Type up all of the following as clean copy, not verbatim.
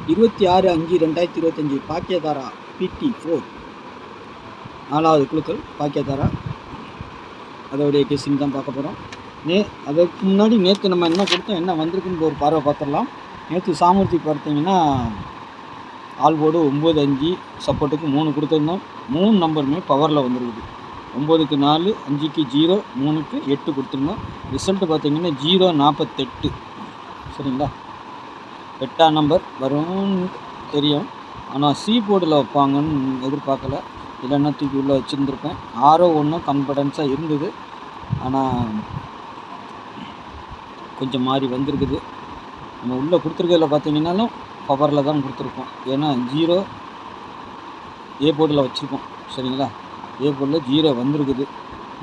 26/5/2025 பாக்கியதாரா PT4 4வது குழுக்கள் பாக்கியதாரா. அதோடைய கெஸ்ஸிங் தான் பார்க்க போகிறோம். அதுக்கு முன்னாடி நேற்று நம்ம என்ன கொடுத்தோம், என்ன வந்திருக்குன்னு ஒரு பார்வை பார்த்துடலாம். நேற்று சாமூர்த்தி பார்த்தீங்கன்னா ஆல் போர்டு 9-5 சப்போர்ட்டுக்கு 3 கொடுத்துருந்தோம். 3 நம்பருமே பவரில் வந்துருக்குது. 9க்கு 4, 5க்கு 0, 3க்கு 8 கொடுத்துருந்தோம். ரிசல்ட்டு பார்த்தீங்கன்னா 048. சரிங்களா, 8ஆம் நம்பர் வரும்னு தெரியும். ஆனால் சி போர்டில் வைப்பாங்கன்னு எதிர்பார்க்கல. இல்லைன்னா தூக்கி உள்ளே வச்சுருந்துருப்பேன். 6-1 கான்ஃபிடென்ஸாக இருந்தது. ஆனால் கொஞ்சம் மாறி வந்திருக்குது. நம்ம உள்ளே கொடுத்துருக்கிறதுல பார்த்தீங்கன்னாலும் பவரில் தான் கொடுத்துருக்கோம். ஏன்னா 0 ஏ போர்டில் வச்சுருக்கோம். சரிங்களா, ஏ போர்டில் 0 வந்திருக்குது.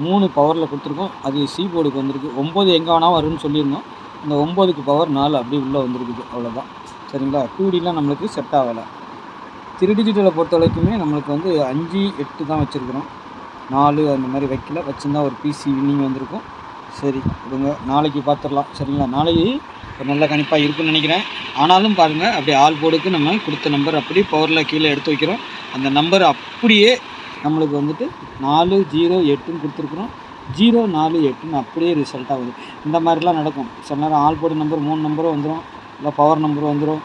3 பவரில் கொடுத்துருக்கோம். அது சி போர்டுக்கு வந்திருக்கு. 9 எங்கே வேணால் வரும்னு சொல்லியிருந்தோம். இந்த 9க்கு பவர் 4 அப்படியே உள்ளே வந்திருக்குது. அவ்வளோதான். சரிங்களா, 2Dலாம் நம்மளுக்கு செட் ஆகலை. 3 டிஜிட்டலை பொறுத்த வரைக்குமே நம்மளுக்கு வந்து 5, 8 தான் வச்சுருக்குறோம். 4 அந்த மாதிரி வைக்கல. வச்சுருந்தா ஒரு பிசி வின்னிங் வந்திருக்கும். சரி விடுங்க, நாளைக்கு பார்த்துடலாம். சரிங்களா, நாளைக்கு ஒரு நல்ல கணிப்பாக இருக்குன்னு நினைக்கிறேன். ஆனாலும் பாருங்கள், அப்படியே ஆல் போர்டுக்கு நம்ம கொடுத்த நம்பர் அப்படியே பவரில் கீழே எடுத்து வைக்கிறோம். அந்த நம்பர் அப்படியே நம்மளுக்கு வந்துட்டு 4, 0, 8ன்னு கொடுத்துருக்குறோம். 0, 4, 8ன்னு அப்படியே ரிசல்ட்டாக வருது. இந்த மாதிரிலாம் நடக்கும். சில நேரம் ஆல் போர்டு நம்பர் 3 நம்பரும் வந்துடும், இல்லை பவர் நம்பரும் வந்துடும்.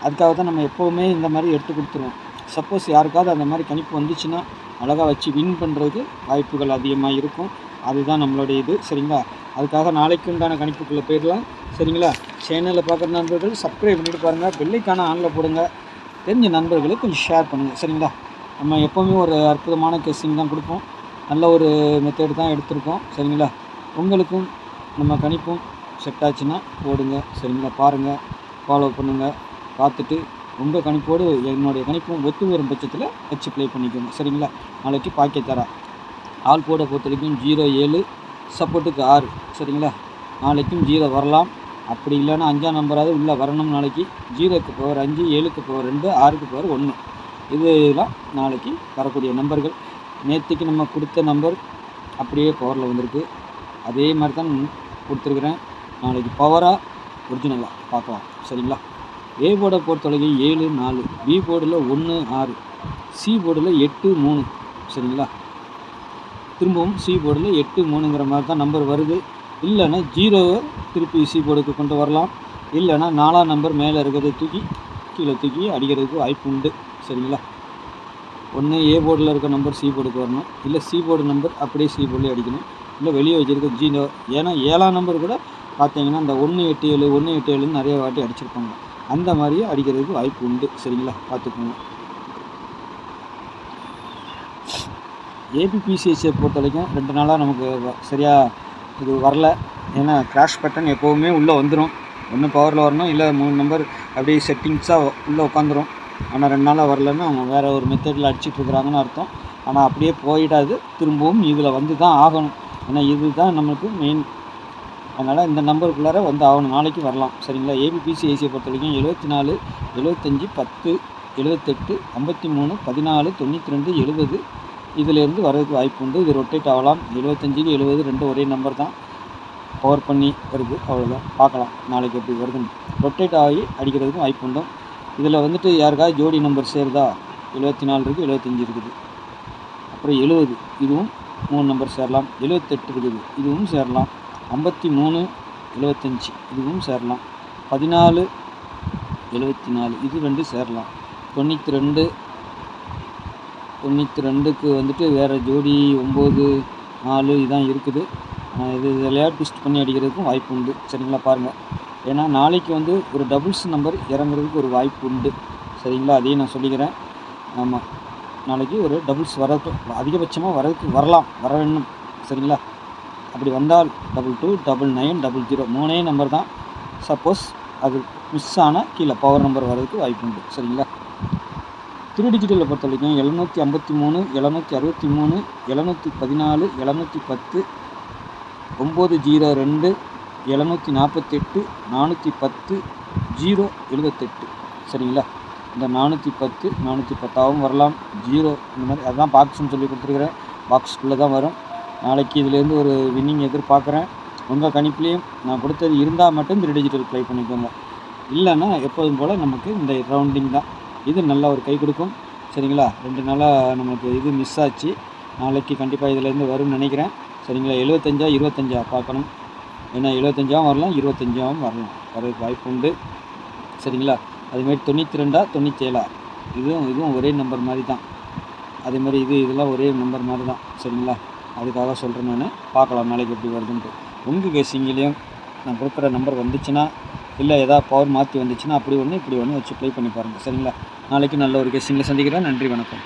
அதுக்காக தான் நம்ம எப்போவுமே இந்த மாதிரி எடுத்து கொடுத்துருவோம். சப்போஸ் யாருக்காவது அந்த மாதிரி கணிப்பு வந்துச்சுன்னா அழகாக வச்சு வின் பண்ணுறதுக்கு வாய்ப்புகள் அதிகமாக இருக்கும். அதுதான் நம்மளுடைய இது. சரிங்களா, அதுக்காக நாளைக்கு உண்டான கணிப்புக்குள்ளே போயிடலாம். சரிங்களா, சேனலில் பார்க்குற நண்பர்கள் சப்ஸ்கிரைப் பண்ணிட்டு பாருங்கள். பெல்லைக்கான ஆனில் போடுங்க. தெரிஞ்ச நண்பர்களுக்கு கொஞ்சம் ஷேர் பண்ணுங்கள். சரிங்களா, நம்ம எப்போவுமே ஒரு அற்புதமான கெஸ்ஸிங் தான் கொடுப்போம். நல்ல ஒரு மெத்தேடு தான் எடுத்திருக்கோம். சரிங்களா, உங்களுக்கும் நம்ம கணிப்பும் செட் ஆச்சுன்னா போடுங்க. சரிங்களா, பாருங்கள், ஃபாலோ பண்ணுங்கள். பார்த்துட்டு உங்கள் கணிப்போடு என்னுடைய கணிப்பும் ஒத்து வரும் பட்சத்தில் வச்சு ப்ளே பண்ணிக்கோங்க. சரிங்களா, நாளைக்கு பாக்கியதாரா ஆல் போர்டை பொறுத்த வரைக்கும் 0-7 சப்போர்ட்டுக்கு 6. சரிங்களா, நாளைக்கும் 0 வரலாம். அப்படி இல்லைன்னா 5ஆம் நம்பராவது உள்ளே வரணும். நாளைக்கு 0க்கு பவர் 5, 7க்கு பவர் 2, 6க்கு பவர் 1. இதெல்லாம் நாளைக்கு வரக்கூடிய நம்பர்கள். நேற்றுக்கு நம்ம கொடுத்த நம்பர் அப்படியே பவரில் வந்திருக்கு. அதே மாதிரி தான் கொடுத்துருக்குறேன். நாளைக்கு பவராக ஒரிஜினலாக பார்க்கலாம். சரிங்களா, ஏ போர்டை பொறுத்தவரைக்கும் 7-4, பி போர்டில் 1-6, சி போர்டில் 8-3. சரிங்களா, திரும்பவும் சி போர்டில் 8-3ங்கிற மாதிரி தான் நம்பர் வருது. இல்லைன்னா 0வை திருப்பி சி போர்டுக்கு கொண்டு வரலாம். இல்லைன்னா 4ஆம் நம்பர் மேலே இருக்கிறத தூக்கி கீழே தூக்கி அடிக்கிறதுக்கு வாய்ப்பு உண்டு. சரிங்களா, ஒன்று ஏ போர்டில் இருக்க நம்பர் சி போர்டுக்கு வரணும், இல்லை சி போர்டு நம்பர் அப்படியே சி போர்டில் அடிக்கணும், இல்லை வெளியே வச்சுருக்க 0. ஏன்னா 7ஆம் நம்பர் கூட பார்த்தீங்கன்னா இந்த 1-8-7 1-8-7ன்னு நிறைய வாட்டி அடிச்சிருப்பாங்க. அந்த மாதிரியே அடிக்கிறதுக்கு வாய்ப்பு உண்டு. சரிங்களா, பார்த்துக்கோங்க. ஏபிபிசிஎஸ்சியை பொறுத்த வரைக்கும் 2 நாளாக நமக்கு சரியாக இது வரல. ஏன்னா கிராஷ் பேட்டர்ன் எப்போவுமே உள்ளே வந்துடும். ஒன்று பவரில் வரணும், இல்லை 3 நம்பர் அப்படியே செட்டிங்ஸாக உள்ளே உட்காந்துரும். ஆனால் 2 நாளாக வரலன்னா அவங்க வேறு ஒரு மெத்தடில் அடிச்சிட்ருக்குறாங்கன்னு அர்த்தம். ஆனால் அப்படியே போயிடாது, திரும்பவும் இதில் வந்து தான் ஆகணும். ஏன்னா இது தான் நம்மளுக்கு மெயின். அதனால் இந்த நம்பருக்குள்ளார வந்து ஆகணும். நாளைக்கு வரலாம். சரிங்களா, ஏபிபிசிஎஸ்சியை பொறுத்த வரைக்கும் 74, 75, 10, 78, 53, 14, 92, 70 இதிலேருந்து வரதுக்கு வாய்ப்பு உண்டு. இது ரொட்டேட் ஆகலாம். 75க்கு 70 ரெண்டும் ஒரே நம்பர் தான். பவர் பண்ணி வருது, அவ்வளோதான். பார்க்கலாம் நாளைக்கு எப்படி வருதுன்னு. ரொட்டேட் ஆகி அடிக்கிறதுக்கும் வாய்ப்பு உண்டு. இதில் வந்துட்டு யாருக்காவது ஜோடி நம்பர் சேருதா? 74 இருக்குது, 75 இருக்குது, அப்புறம் 70 இதுவும் 3 நம்பர் சேரலாம். 78 இருக்குது, இதுவும் சேரலாம். 53, 75 இதுவும் சேரலாம். 14, 74 இது 2 சேரலாம். 92க்கு வந்துட்டு வேறு ஜோடி 9, 4 இதான் இருக்குது. இது விளையாட்டு ட்விஸ்ட் பண்ணி அடிக்கிறதுக்கும் வாய்ப்பு உண்டு. சரிங்களா, பாருங்கள். ஏன்னா நாளைக்கு வந்து ஒரு டபுள்ஸ் நம்பர் இறங்குறதுக்கு ஒரு வாய்ப்பு உண்டு. சரிங்களா, அதையும் நான் சொல்லிக்கிறேன். ஆமாம், நாளைக்கு ஒரு டபுள்ஸ் வரதுக்கு அதிகபட்சமாக வரலாம், வர வேணும். சரிங்களா, அப்படி வந்தால் 22, 99, 00 3 நம்பர் தான். சப்போஸ் அது மிஸ் ஆனால் கீழே பவர் நம்பர் வர்றதுக்கு வாய்ப்பு உண்டு. சரிங்களா, 3 டிஜிட்டலில் பொறுத்த வரைக்கும் 753, 763, 714, 710, 902, 748, 410, 078. சரிங்களா, இந்த 410, 410ஆகவும் வரலாம். 0 இந்த மாதிரி அதுதான் பாக்ஸ்ன்னு சொல்லி கொடுத்துருக்குறேன். பாக்ஸ்க்குள்ளே தான் வரும். நாளைக்கு இதிலேருந்து ஒரு வின்னிங் எதிர்பார்க்குறேன். உங்கள் கணிப்புலேயும் நான் கொடுத்தது இருந்தால் மட்டும் 3 டிஜிட்டல் ப்ளே பண்ணிக்கோங்க. இல்லைன்னா எப்போதும் போல் நமக்கு இந்த ரவுண்டிங் தான். இது நல்லா ஒரு கை கொடுக்கும். சரிங்களா? 2 நாளாக நமக்கு இது மிஸ் ஆச்சு. நாளைக்கு கண்டிப்பாக இதிலேருந்து வரும்னு நினைக்கிறேன். சரிங்களா? 75 25 பார்க்கணும். ஏன்னா 75 வரலாம், 25 வரலாம். வரதுக்கு வாய்ப்பு உண்டு. சரிங்களா? அதுமாரி 92 97 இதுவும் ஒரே நம்பர் மாதிரி தான். அதேமாதிரி இதெல்லாம் ஒரே நம்பர் மாதிரி தான். சரிங்களா? அதுக்காக சொல்கிறேன் நான். பார்க்கலாம் நாளைக்கு எப்படி வருதுன்ட்டு. உங்கள் கெஸ்ஸிங்லேயும் நான் கொடுக்குற நம்பர் வந்துச்சுன்னா, இல்லை ஏதாவது பவர் மாற்றி வந்துச்சுன்னா அப்படி ஒன்று இப்படி ஒன்று வச்சு ப்ளே பண்ணி பாருங்கள். சரிங்களா? நாளைக்கு நல்ல ஒரு கெஸ்ஸிங்கில் சந்திக்கிறேன். நன்றி, வணக்கம்.